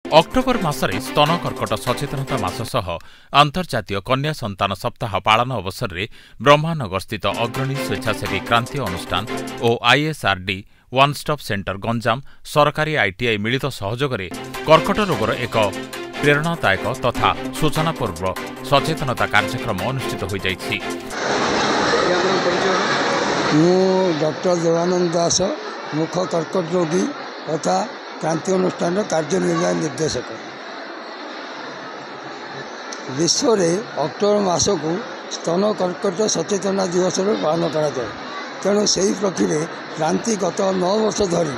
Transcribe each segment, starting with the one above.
October मासरे स्तन कर्कट सचेतनता मास सह अंतर्जातीय कन्या संतान सप्ताह पालन अवसर में ब्रह्मानगरस्थित अग्रणी स्वेच्छासेवी क्रांति अनुष्ठान और आईएसआरडी वन स्टॉप सेंटर गंजाम सरकारी आईटीआई मिलित सहयोग में कर्कट रोगर एक प्रेरणादायक तथा सूचनापूर्व सचेतनता कार्यक्रम अनुष्ठित हो जाइछि। डॉक्टर देवानंद दास मुख कर्कट रोगी तथा क्रांति अनुष्ठान कार्यनिर्वाही निर्देशक। विश्व में अक्टोबर मास को स्तन कर्कट सचेतना दिवस पालन करा जाए। तेणु से ही प्रक्रिया क्रांति गत 9 वर्ष धरी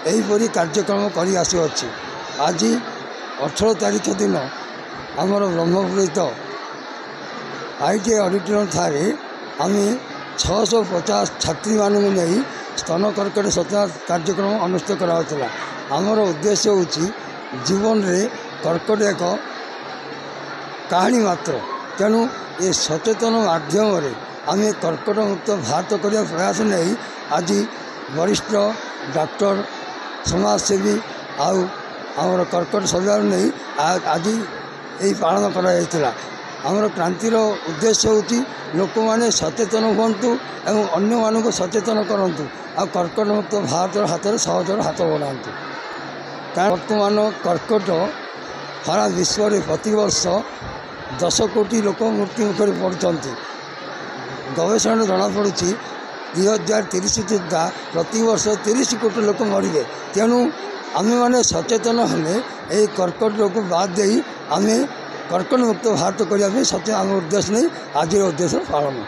यहीपरी कार्यक्रम कर आसुअछि। आज 18 तारीख दिन आमर ब्रह्मपुर आईटीआई ऑडिटोरियम ठारे आम 650 छात्री मानू नहीं स्तन कर्कट सचेतना कार्यक्रम अनुष्ठित कराउतला। आमर उद्देश्य होची जीवन रे कर्कट एक कहानी मात्र। तेणु ये सचेतन माध्यम रे आम कर्कट मुक्त भारत करने प्रयास नहीं आज वरिष्ठ डॉक्टर समाजसेवी आमर कर्कट सजाड़ नहीं आज यही पालन करा। आमर क्रांतिर उद्देश्य होची लोक मैंने सचेतन हूँ एवं अन्य मानक सचेतन करूँ आ कर्कट मुक्त भारत हाथ में सहजर हाथ बढ़ातु। वर्तमान कर्कट सारा विश्व में प्रतिवर्ष 10 कोटी लोक मृत्यु मुखर पड़ते। गवेषणा जमापड़ी 2030 सुधा प्रतिवर्ष 30 कोटी लोक मरवे। तेणु आम मैंने सचेतन हेले यही कर्कट रोग बाद दे आम कर्कट मुक्त भारत करने सचेतन आम उद्देश्य नहीं आज उद्देश्य पालन।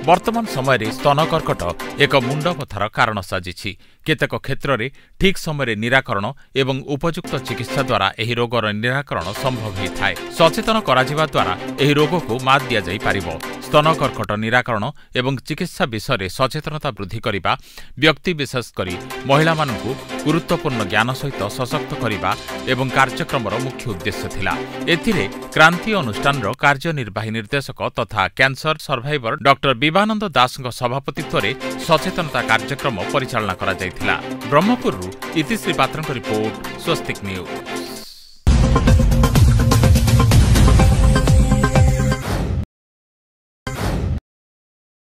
वर्तमान समय रे स्तन कर्कट एक मुंड बथार कारण साजिछि। केतेक क्षेत्र में ठीक समय निराकरण एवं उपयुक्त चिकित्सा द्वारा एही रोगर निराकरण संभव होता है। सचेतन कराजिबा द्वारा एही रोग को मात दिया जाई पारिबो। स्तन कर्कट निराकरण एवं चिकित्सा विषय में सचेतनता वृद्धि करिबा व्यक्ति विशेष करी महिला मानकु गुरुत्वपूर्ण ज्ञान सहित सशक्त करिबा एवं कार्यक्रमर मुख्य उद्देश्य थिला। एथिरे क्रांति अनुष्ठान कार्यनिर्वाही निर्देशक तथा कैंसर सर्वाइवर डॉक्टर विवानंद दास सभापतित्व में सचेतनता कार्यक्रम परिचालना करा जायथिला। ब्रह्मपुरु इतिश्री पात्रଙ୍କ रिपोर्ट स्वस्तिक न्यूज।